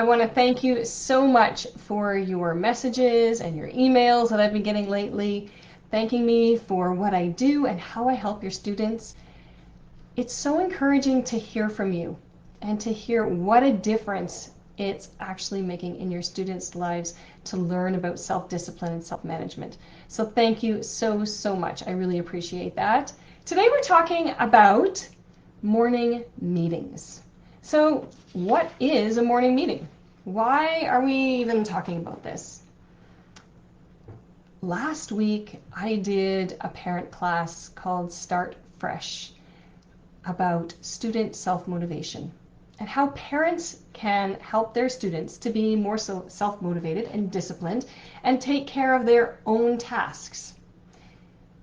I want to thank you so much for your messages and your emails that I've been getting lately, thanking me for what I do and how I help your students. It's so encouraging to hear from you and to hear what a difference it's actually making in your students' lives to learn about self-discipline and self-management. So thank you so, so much. I really appreciate that. Today we're talking about morning meetings. So what is a morning meeting? Why are we even talking about this? Last week I did a parent class called Start Fresh about student self-motivation and how parents can help their students to be more self-motivated and disciplined and take care of their own tasks.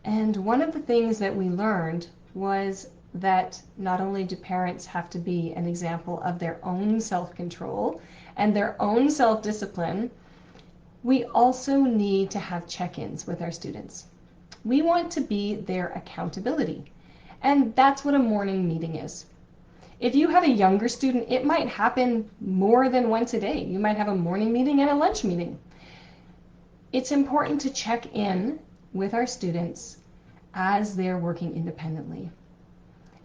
And one of the things that we learned was that not only do parents have to be an example of their own self-control and their own self-discipline, we also need to have check-ins with our students. We want to be their accountability, and that's what a morning meeting is. If you have a younger student, it might happen more than once a day. You might have a morning meeting and a lunch meeting. It's important to check in with our students as they're working independently.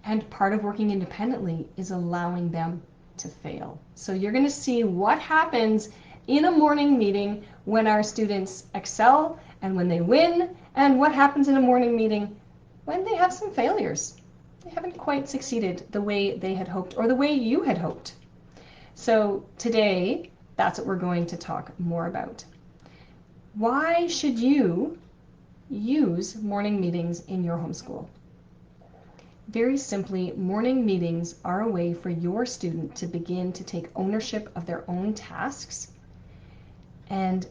And part of working independently is allowing them to fail. So you're going to see what happens in a morning meeting when our students excel and when they win, and what happens in a morning meeting when they have some failures. They haven't quite succeeded the way they had hoped or the way you had hoped. So today, that's what we're going to talk more about. Why should you use morning meetings in your homeschool? Very simply, morning meetings are a way for your student to begin to take ownership of their own tasks. And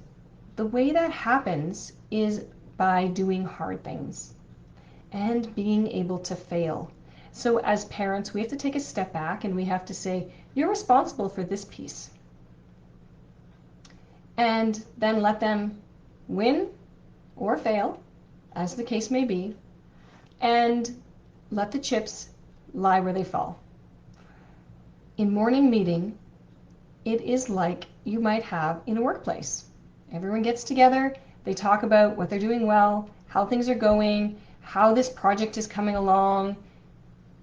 the way that happens is by doing hard things and being able to fail. So as parents, we have to take a step back and we have to say, you're responsible for this piece. And then let them win or fail, as the case may be, and let the chips lie where they fall. In morning meeting, it is like you might have in a workplace. Everyone gets together, they talk about what they're doing well, how things are going, how this project is coming along.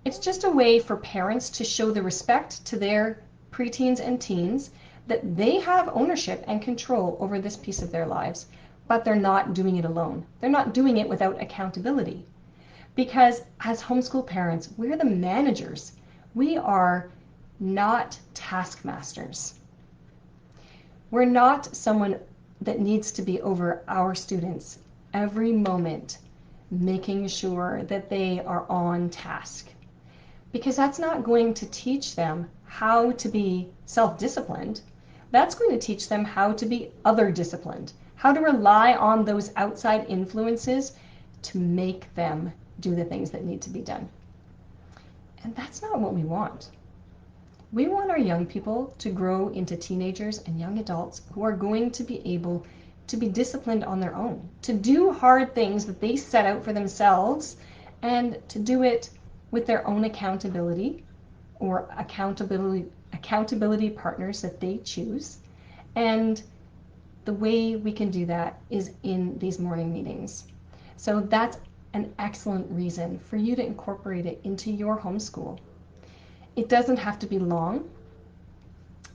It's just a way for parents to show the respect to their preteens and teens that they have ownership and control over this piece of their lives, but they're not doing it alone. They're not doing it without accountability. Because as homeschool parents, we're the managers. We are not taskmasters. We're not someone that needs to be over our students every moment, making sure that they are on task. Because that's not going to teach them how to be self-disciplined. That's going to teach them how to be other-disciplined, how to rely on those outside influences to make them do the things that need to be done. And that's not what we want. We want our young people to grow into teenagers and young adults who are going to be able to be disciplined on their own, to do hard things that they set out for themselves, and to do it with their own accountability or accountability partners that they choose. And the way we can do that is in these morning meetings. So that's an excellent reason for you to incorporate it into your homeschool. It doesn't have to be long.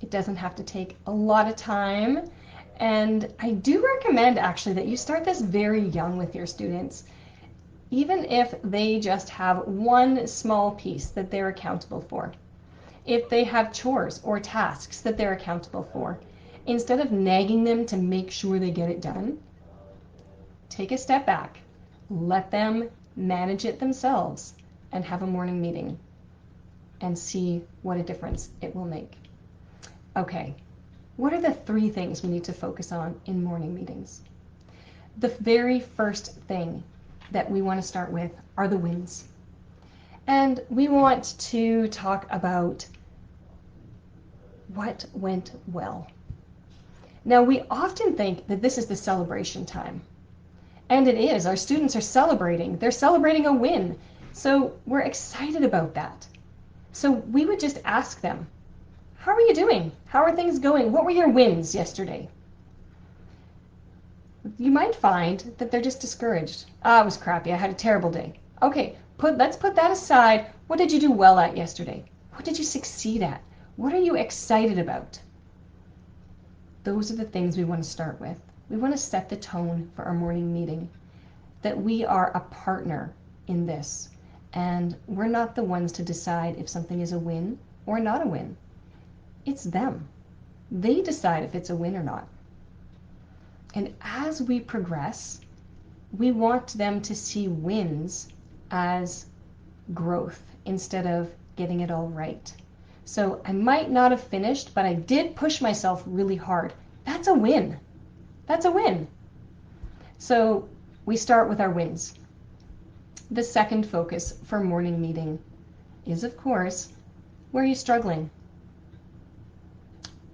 It doesn't have to take a lot of time. And I do recommend actually that you start this very young with your students, even if they just have one small piece that they're accountable for. If they have chores or tasks that they're accountable for, instead of nagging them to make sure they get it done, take a step back. Let them manage it themselves and have a morning meeting and see what a difference it will make. Okay, what are the 3 things we need to focus on in morning meetings? The very first thing that we want to start with are the wins. And we want to talk about what went well. Now, we often think that this is the celebration time. And it is. Our students are celebrating. They're celebrating a win. So we're excited about that. So we would just ask them, how are you you doing? How are things going? What were your wins yesterday? You might find that they're just discouraged. Ah, it was crappy. I had a terrible day. Okay, let's put that aside. What did you do well at yesterday? What did you succeed at? What are you excited about? Those are the things we want to start with. We want to set the tone for our morning meeting, that we are a partner in this, and we're not the ones to decide if something is a win or not a win. It's them. They decide if it's a win or not. And as we progress, we want them to see wins as growth instead of getting it all right. So I might not have finished, but I did push myself really hard. That's a win. That's a win. So we start with our wins. The second focus for morning meeting is, of course, where are you struggling?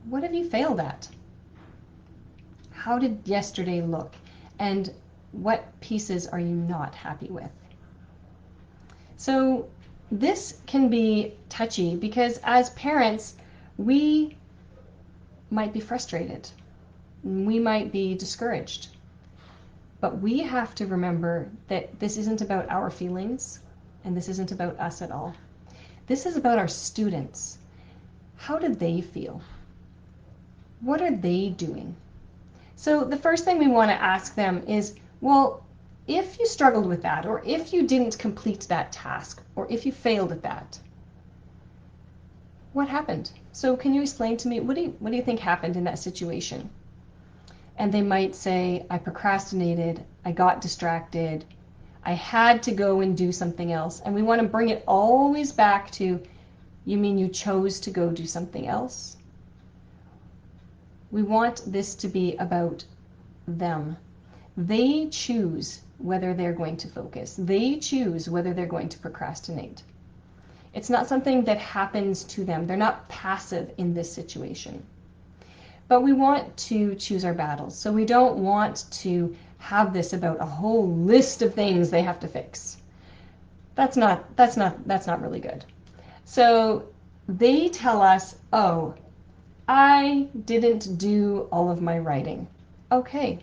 What have you failed at? How did yesterday look? And what pieces are you not happy with? So this can be touchy because as parents, we might be frustrated. We might be discouraged. But we have to remember that this isn't about our feelings and this isn't about us at all. This is about our students. How do they feel? What are they doing? So the first thing we want to ask them is, well, if you struggled with that, or if you didn't complete that task, or if you failed at that, what happened? So can you explain to me, what do you think happened in that situation? And they might say, I procrastinated, I got distracted, I had to go and do something else. And we want to bring it always back to, you mean you chose to go do something else? We want this to be about them. They choose whether they're going to focus. They choose whether they're going to procrastinate. It's not something that happens to them. They're not passive in this situation. But we want to choose our battles. So we don't want to have this about a whole list of things they have to fix. That's not really good. So they tell us, oh, I didn't do all of my writing. Okay.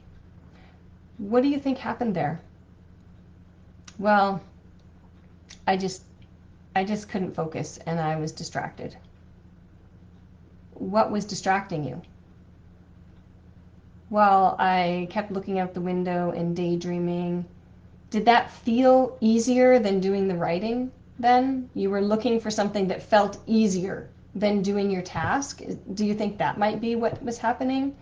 What do you think happened there? Well, I just couldn't focus and I was distracted. What was distracting you? Well, I kept looking out the window and daydreaming. Did that feel easier than doing the writing then? You were looking for something that felt easier than doing your task? Do you think that might be what was happening?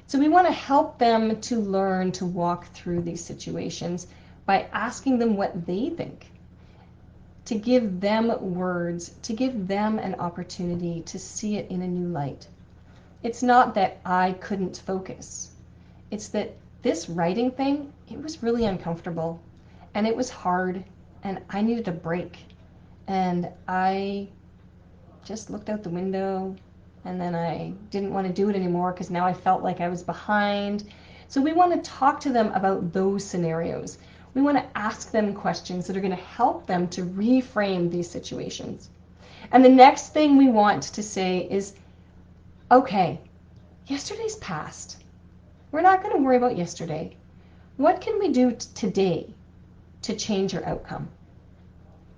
So we want to help them to learn to walk through these situations by asking them what they think, to give them words, to give them an opportunity to see it in a new light. It's not that I couldn't focus. It's that this writing thing, it was really uncomfortable and it was hard and I needed a break. And I just looked out the window and then I didn't want to do it anymore because now I felt like I was behind. So we want to talk to them about those scenarios. We want to ask them questions that are going to help them to reframe these situations. And the next thing we want to say is, okay, yesterday's past. We're not going to worry about yesterday. What can we do today to change your outcome?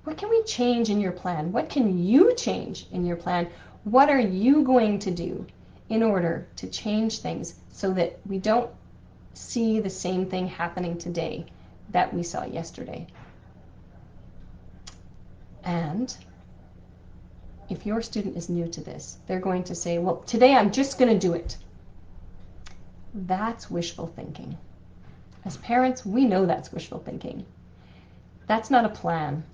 What can we change in your plan? What can you change in your plan? What are you going to do in order to change things so that we don't see the same thing happening today that we saw yesterday? And if your student is new to this, they're going to say, well, today I'm just going to do it. That's wishful thinking. As parents, we know that's wishful thinking. That's not a plan.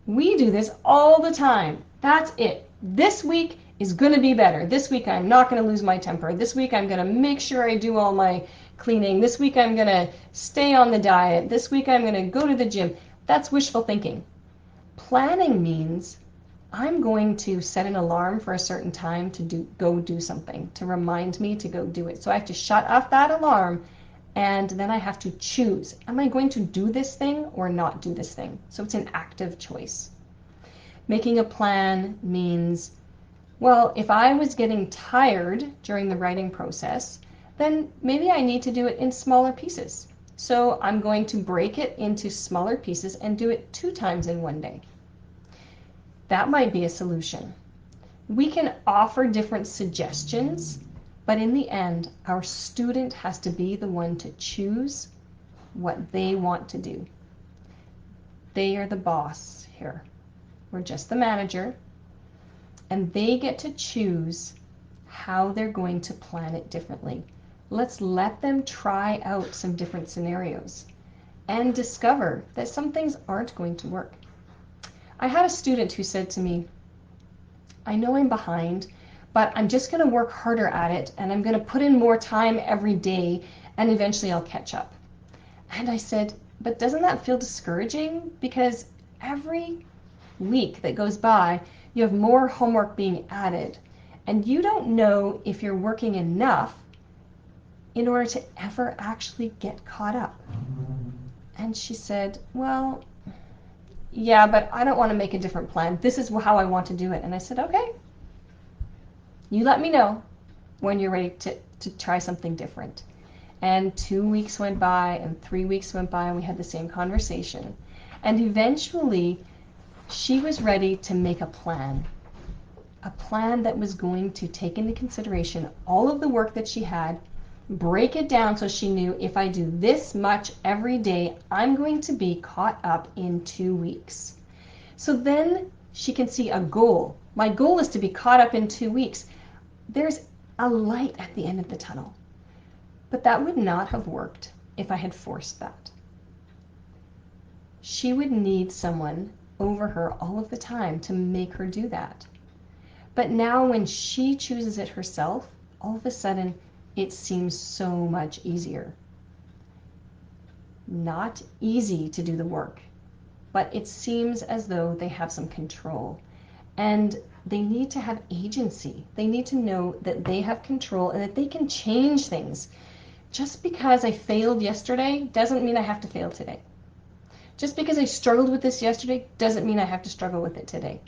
We do this all the time. That's it. This week is going to be better. This week I'm not going to lose my temper. This week I'm going to make sure I do all my cleaning. This week I'm going to stay on the diet. This week I'm going to go to the gym. That's wishful thinking. Planning means I'm going to set an alarm for a certain time to go do something, to remind me to go do it. So I have to shut off that alarm and then I have to choose. Am I going to do this thing or not do this thing? So it's an active choice. Making a plan means Well, if I was getting tired during the writing process, then maybe I need to do it in smaller pieces. So I'm going to break it into smaller pieces and do it 2 times in one day. That might be a solution. We can offer different suggestions, but in the end, our student has to be the one to choose what they want to do. They are the boss here. We're just the manager, and they get to choose how they're going to plan it differently. Let's let them try out some different scenarios and discover that some things aren't going to work. I had a student who said to me, I know I'm behind, but I'm just going to work harder at it, and I'm going to put in more time every day, and eventually I'll catch up. And I said, but doesn't that feel discouraging? Because every week that goes by, you have more homework being added, and you don't know if you're working enough in order to ever actually get caught up. And she said, well, yeah, but I don't want to make a different plan. This is how I want to do it. And I said, okay, you let me know when you're ready to try something different. And 2 weeks went by, and 3 weeks went by, and we had the same conversation. And eventually, she was ready to make a plan that was going to take into consideration all of the work that she had, break it down so she knew if I do this much every day, I'm going to be caught up in 2 weeks. So then she can see a goal. My goal is to be caught up in 2 weeks. There's a light at the end of the tunnel. But that would not have worked if I had forced that. She would need someone over her all of the time to make her do that. But now when she chooses it herself, all of a sudden it seems so much easier. Not easy to do the work, but it seems as though they have some control. And they need to have agency. They need to know that they have control and that they can change things. Just because I failed yesterday doesn't mean I have to fail today. Just because I struggled with this yesterday doesn't mean I have to struggle with it today.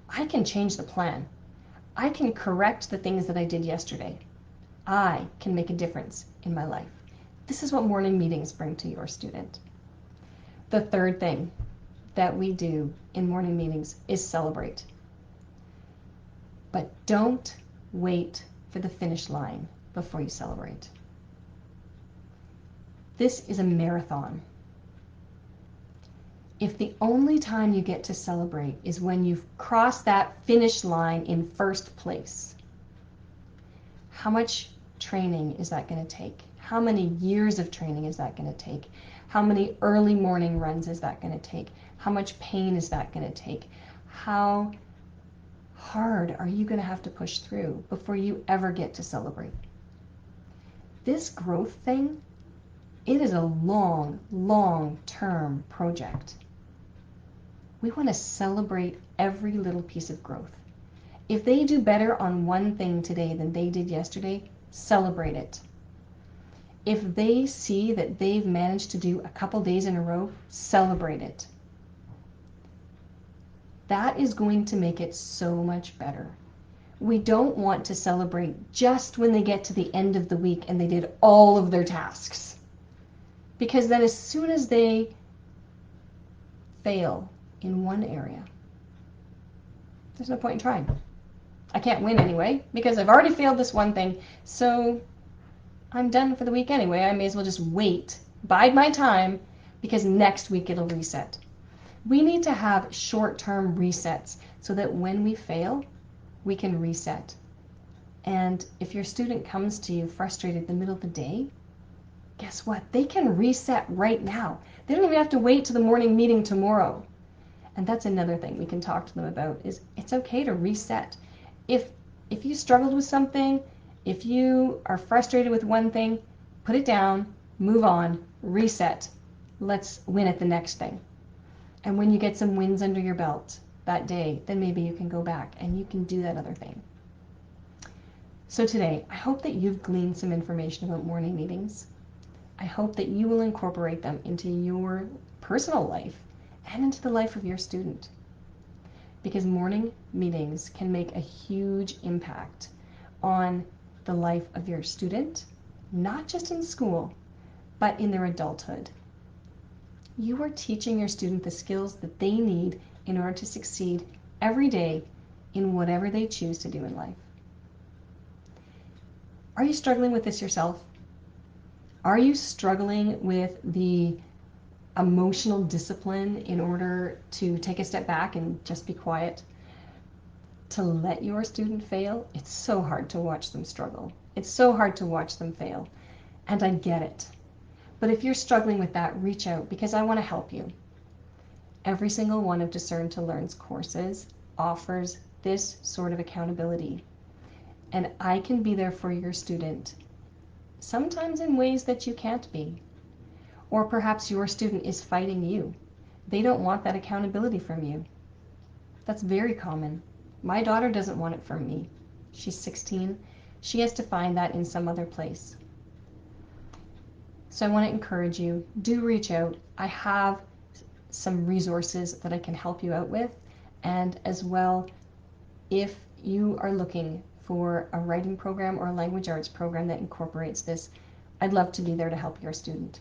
I can change the plan. I can correct the things that I did yesterday. I can make a difference in my life. This is what morning meetings bring to your student. The third thing that we do in morning meetings is celebrate. But don't wait for the finish line before you celebrate. This is a marathon. If the only time you get to celebrate is when you've crossed that finish line in first place, how much training is that going to take? How many years of training is that going to take? How many early morning runs is that going to take? How much pain is that going to take? How hard are you going to have to push through before you ever get to celebrate? This growth thing, it is a long, long-term project. We want to celebrate every little piece of growth. If they do better on one thing today than they did yesterday, celebrate it. If they see that they've managed to do a couple days in a row, celebrate it. That is going to make it so much better. We don't want to celebrate just when they get to the end of the week and they did all of their tasks. Because then as soon as they fail in one area, there's no point in trying. I can't win anyway because I've already failed this one thing, so I'm done for the week anyway. I may as well just wait, bide my time, because next week it'll reset. We need to have short-term resets so that when we fail, we can reset. And if your student comes to you frustrated in the middle of the day, guess what? They can reset right now. They don't even have to wait to the morning meeting tomorrow. And that's another thing we can talk to them about, is it's okay to reset. If you struggled with something, if you are frustrated with one thing, put it down, move on, reset. Let's win at the next thing. And when you get some wins under your belt that day, then maybe you can go back and you can do that other thing. So today, I hope that you've gleaned some information about morning meetings. I hope that you will incorporate them into your personal life and into the life of your student. because morning meetings can make a huge impact on the life of your student, not just in school, but in their adulthood. You are teaching your student the skills that they need in order to succeed every day in whatever they choose to do in life. Are you struggling with this yourself? Are you struggling with the emotional discipline in order to take a step back and just be quiet? To let your student fail? It's so hard to watch them struggle. It's so hard to watch them fail. And I get it. But if you're struggling with that, reach out, because I want to help you. Every single one of Discern to Learn's courses offers this sort of accountability. And I can be there for your student, sometimes in ways that you can't be. Or perhaps your student is fighting you. They don't want that accountability from you. That's very common. My daughter doesn't want it from me. She's 16. She has to find that in some other place. So I want to encourage you, do reach out. I have some resources that I can help you out with. And as well, if you are looking for a writing program or a language arts program that incorporates this, I'd love to be there to help your student.